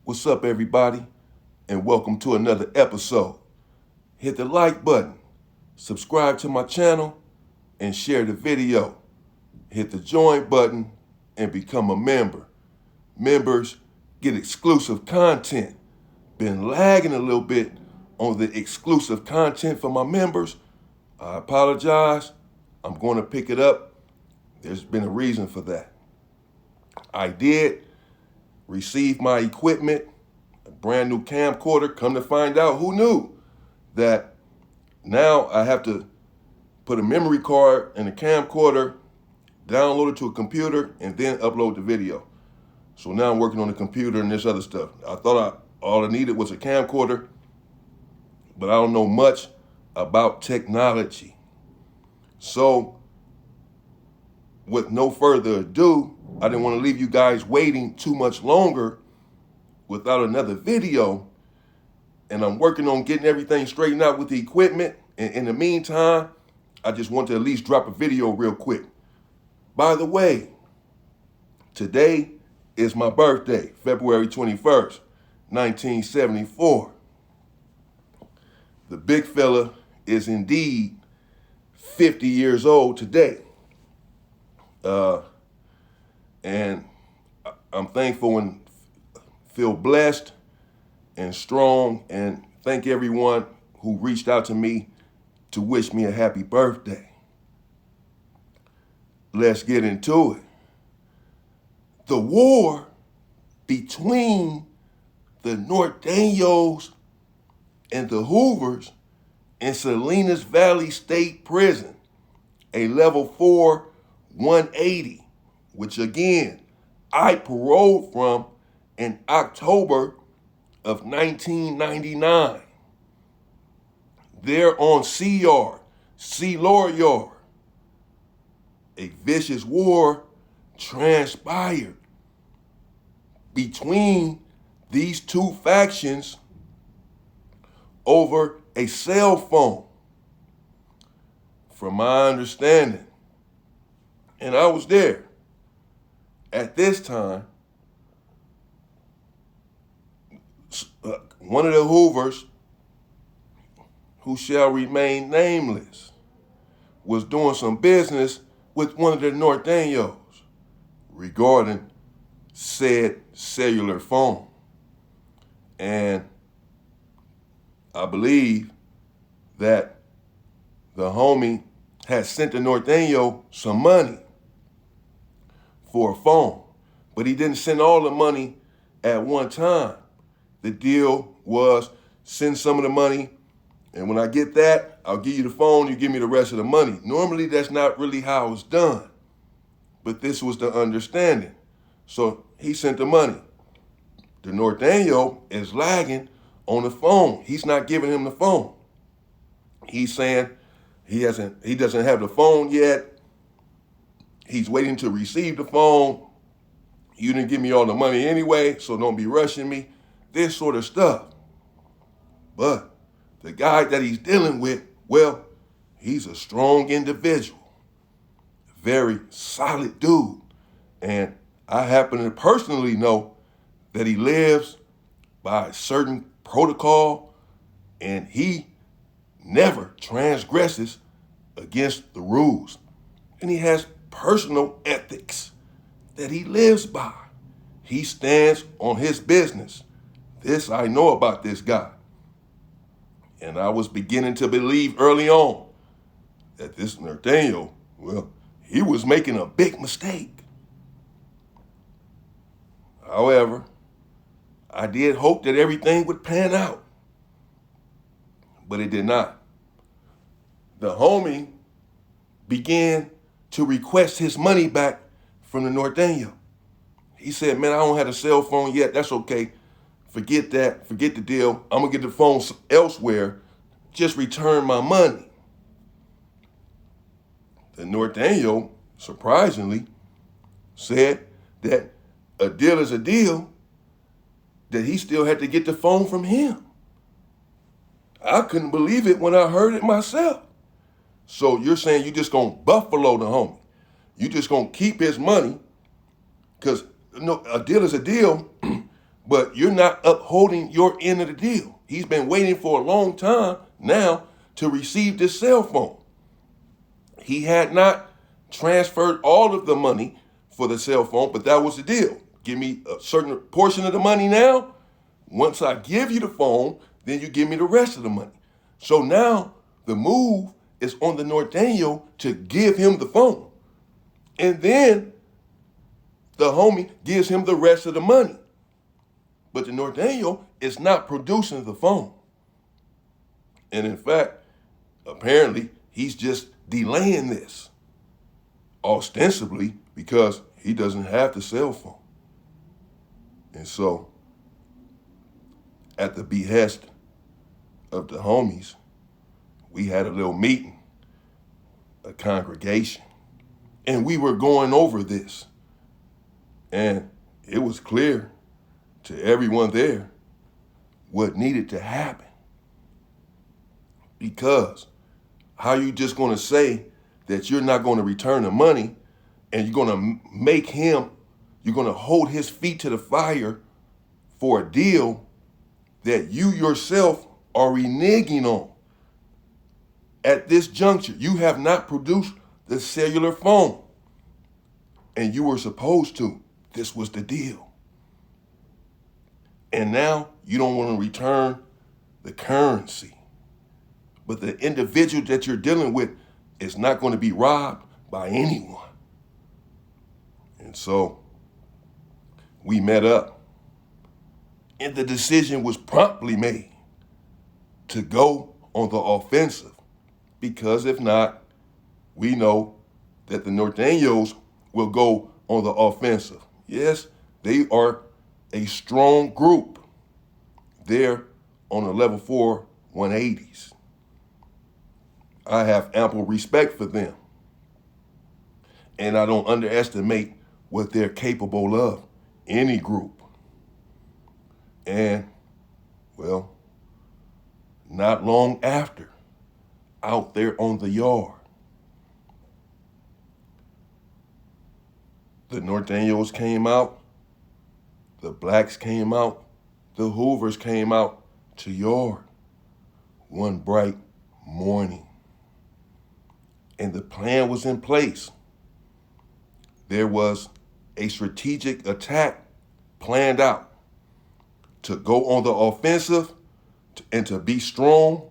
What's up, everybody, and welcome to another episode. Hit the like button, subscribe to my channel, and share the video. Hit the join button and become a member. Members get exclusive content. Been lagging a little bit on the exclusive content for my members. I apologize. I'm going to pick it up. There's been a reason for that. I did receive my equipment, a brand new camcorder. Come to find out, who knew that now I have to put a memory card in a camcorder, download it to a computer, and then upload the video. So now I'm working on the computer and this other stuff. I thought all I needed was a camcorder, but I don't know much about technology. So with no further ado, I didn't want to leave you guys waiting too much longer without another video. And I'm working on getting everything straightened out with the equipment. And in the meantime, I just want to at least drop a video real quick. By the way, today is my birthday, February 21st, 1974. The big fella is indeed 50 years old today. And I'm thankful and feel blessed and strong, and thank everyone who reached out to me to wish me a happy birthday. Let's get into it. The war between the Nortenos and the Hoovers in Salinas Valley State Prison, a level 4 180, which again, I paroled from in October of 1999. There on C Yard, C Lower Yard, a vicious war transpired between these two factions over a cell phone. From my understanding, and I was there at this time, one of the Hoovers, who shall remain nameless, was doing some business with one of the Nortenos regarding said cellular phone. And I believe that the homie had sent the Norteno some money for a phone, but he didn't send all the money at one time. The deal was send some of the money, and when I get that, I'll give you the phone, you give me the rest of the money. Normally, that's not really how it's done, but this was the understanding. So he sent the money. The Norteno is lagging on the phone. He's not giving him the phone. He's saying he doesn't have the phone yet. He's waiting to receive the phone. You didn't give me all the money anyway, so don't be rushing me. This sort of stuff. But the guy that he's dealing with, well, he's a strong individual. Very solid dude. And I happen to personally know that he lives by a certain protocol, and he never transgresses against the rules. And he has personal ethics that he lives by. He stands on his business. This I know about this guy. And I was beginning to believe early on that this Norteno, well, he was making a big mistake. However, I did hope that everything would pan out, but it did not. The homie began to request his money back from the Norteno. He said, man, I don't have a cell phone yet. That's okay. Forget that. Forget the deal. I'm going to get the phone elsewhere. Just return my money. The Norteno, surprisingly, said that a deal is a deal, that he still had to get the phone from him. I couldn't believe it when I heard it myself. So you're saying you just going to buffalo the homie. You just going to keep his money, because a deal is a deal, but you're not upholding your end of the deal. He's been waiting for a long time now to receive this cell phone. He had not transferred all of the money for the cell phone, but that was the deal. Give me a certain portion of the money now. Once I give you the phone, then you give me the rest of the money. So now the move is on the Norteño to give him the phone. And then the homie gives him the rest of the money. But the Norteño is not producing the phone. And in fact, apparently, he's just delaying this, ostensibly because he doesn't have the cell phone. And so, at the behest of the homies, we had a little meeting, a congregation, and we were going over this. And it was clear to everyone there what needed to happen. Because how you just going to say that you're not going to return the money and you're going to make him, you're going to hold his feet to the fire for a deal that you yourself are reneging on? At this juncture, you have not produced the cellular phone. And you were supposed to. This was the deal. And now you don't want to return the currency. But the individual that you're dealing with is not going to be robbed by anyone. And so we met up, and the decision was promptly made to go on the offensive, because if not, we know that the Norteños will go on the offensive. Yes, they are a strong group. They're on the level 4 180s. I have ample respect for them. And I don't underestimate what they're capable of, any group. And, well, not long after, out there on the yard, the Norteños came out, the blacks came out, the Hoovers came out to yard one bright morning. And the plan was in place. There was a strategic attack planned out to go on the offensive and to be strong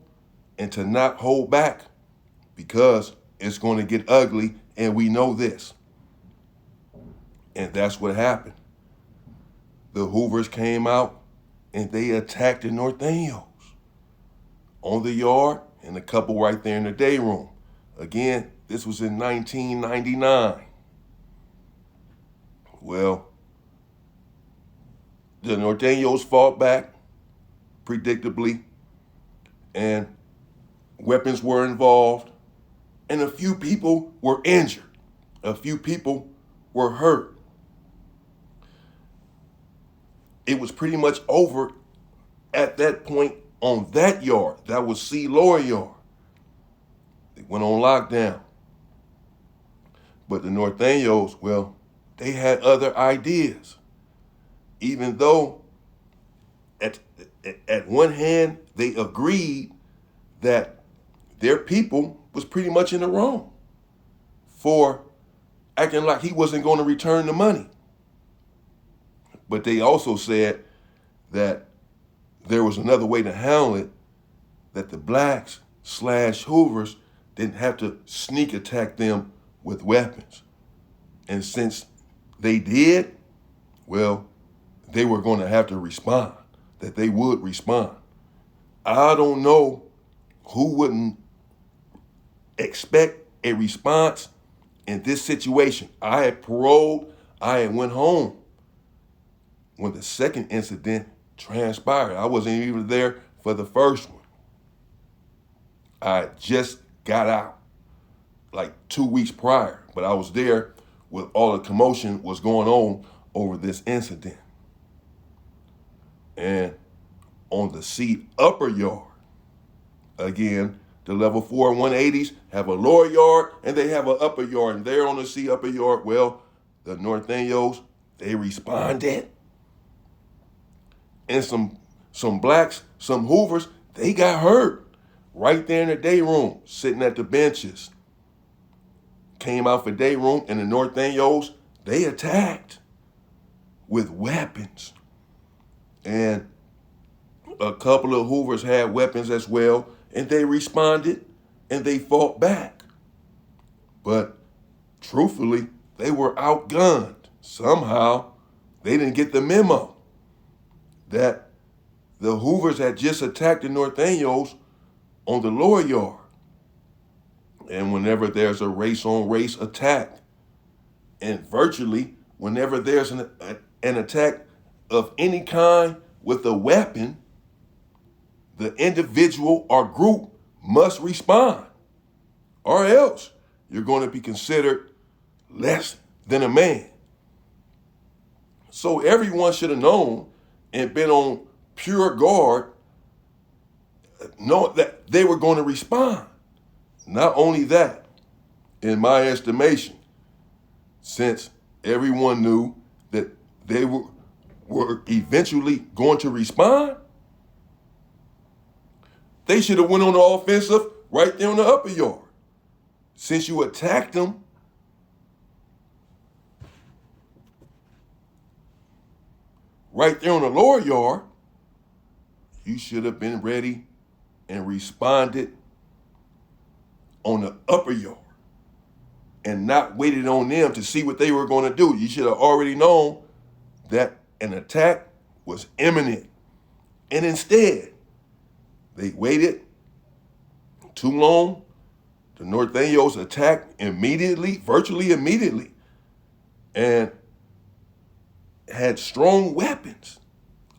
and to not hold back, because it's going to get ugly, and we know this. And that's what happened. The Hoovers came out and they attacked the Norteños on the yard and a couple right there in the day room. Again, this was in 1999. Well, the Norteños fought back, predictably, and weapons were involved, and a few people were injured. A few people were hurt. It was pretty much over at that point on that yard. That was C. Lower Yard. They went on lockdown. But the Norteños, well, they had other ideas. Even though at one hand they agreed that their people was pretty much in the wrong for acting like he wasn't going to return the money. But they also said that there was another way to handle it, that the blacks / Hoovers didn't have to sneak attack them with weapons. And since they did, well, they were going to have to respond, that they would respond. I don't know who wouldn't expect a response in this situation. I had paroled, I had went home when the second incident transpired. I wasn't even there for the first one. I just got out like 2 weeks prior, but I was there with all the commotion was going on over this incident. And on the C upper yard, again, the level 4 180s have a lower yard and they have an upper yard. And there on the C upper yard, well, the Norteños, they responded. and some blacks, some Hoovers, they got hurt right there in the day room, sitting at the benches. Came out for day room, and the Nortenos, they attacked with weapons. And a couple of Hoovers had weapons as well, and they responded and they fought back. But truthfully, they were outgunned. Somehow, they didn't get the memo that the Hoovers had just attacked the Nortenos on the lower yard. And whenever there's a race-on-race attack, and virtually whenever there's an attack of any kind with a weapon, the individual or group must respond, or else you're going to be considered less than a man. So everyone should have known and been on pure guard, knowing that they were going to respond. Not only that, in my estimation, since everyone knew that they were eventually going to respond, they should have went on the offensive right there on the upper yard. Since you attacked them, right there on the lower yard, you should have been ready and responded on the upper yard and not waited on them to see what they were going to do. You should have already known that an attack was imminent. And instead, they waited too long. The Nortenos attacked immediately, virtually immediately, and had strong weapons,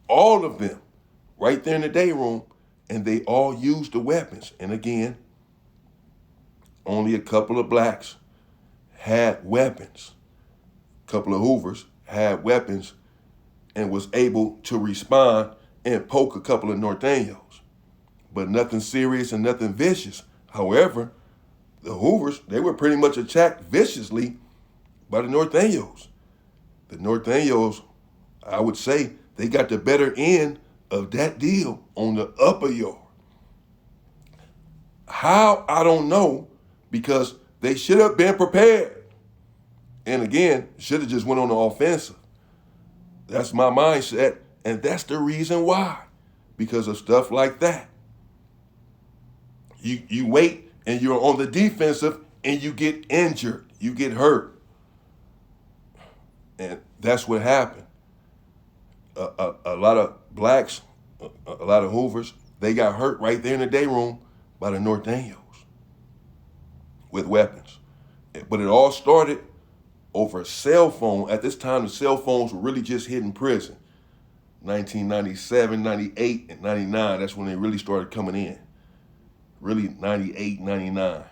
all of them, right there in the day room, and they all used the weapons. And again, only a couple of blacks had weapons. A couple of Hoovers had weapons and was able to respond and poke a couple of Nortenos. But nothing serious and nothing vicious. However, the Hoovers, they were pretty much attacked viciously by the Nortenos. The Nortenos, I would say, they got the better end of that deal on the upper yard. How? I don't know, because they should have been prepared. And again, should have just went on the offensive. That's my mindset, and that's the reason why. Because of stuff like that. You wait and you're on the defensive and you get injured, you get hurt. And that's what happened. A lot of blacks, a lot of Hoovers, they got hurt right there in the day room by the Nortenos with weapons. But it all started over a cell phone. At this time, the cell phones were really just hitting prison. 1997, 98, and 99, that's when they really started coming in. Really 98, 99.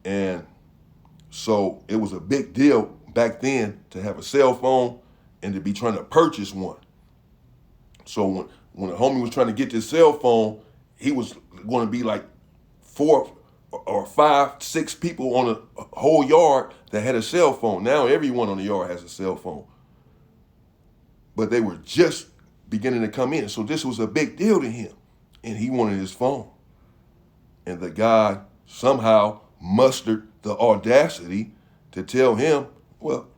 And so it was a big deal back then to have a cell phone and to be trying to purchase one. So when a homie was trying to get this cell phone, he was going to be like 4 or 5, 6 people on a whole yard that had a cell phone. Now everyone on the yard has a cell phone. But they were just beginning to come in. So this was a big deal to him. And he wanted his phone. And the guy somehow mustered the audacity to tell him, well,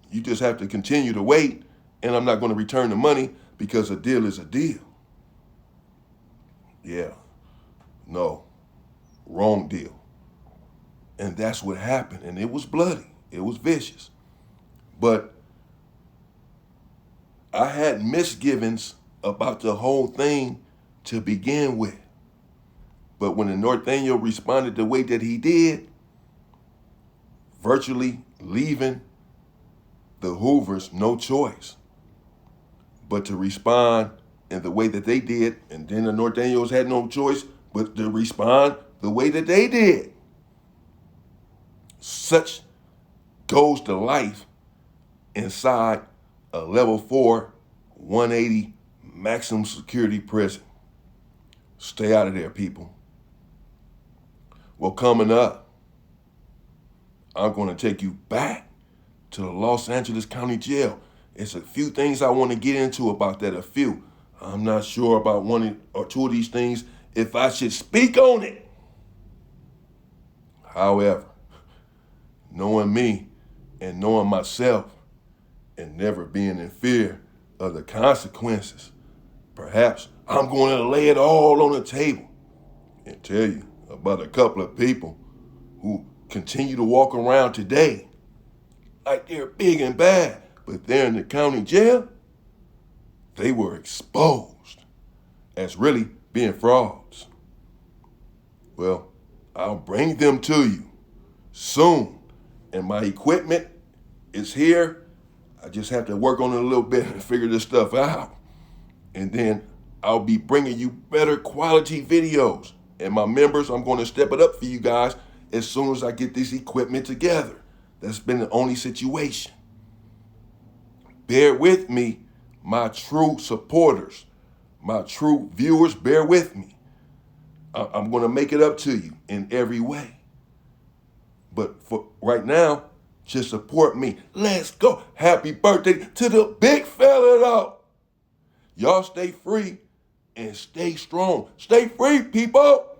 you just have to continue to wait, and I'm not going to return the money because a deal is a deal. Yeah. No. Wrong deal. And that's what happened. And it was bloody. It was vicious. But I had misgivings about the whole thing to begin with. But when the Norteno responded the way that he did, virtually leaving the Hoovers no choice but to respond in the way that they did, and then the Nortenos had no choice but to respond the way that they did. Such goes to life inside a level 4, 180 maximum security prison. Stay out of there, people. Well, coming up, I'm going to take you back to the Los Angeles County Jail. It's a few things I want to get into about that, a few. I'm not sure about one or two of these things if I should speak on it. However, knowing me and knowing myself and never being in fear of the consequences, perhaps I'm going to lay it all on the table and tell you about a couple of people who continue to walk around today like they're big and bad, but they're in the county jail. They were exposed as really being frauds. Well, I'll bring them to you soon, and my equipment is here. I just have to work on it a little bit and figure this stuff out. And then I'll be bringing you better quality videos. And my members, I'm going to step it up for you guys as soon as I get this equipment together. That's been the only situation. Bear with me, my true supporters, my true viewers, bear with me. I'm going to make it up to you in every way. But for right now, just support me. Let's go. Happy birthday to the big fella, though. Y'all stay free and stay strong. Stay free, people.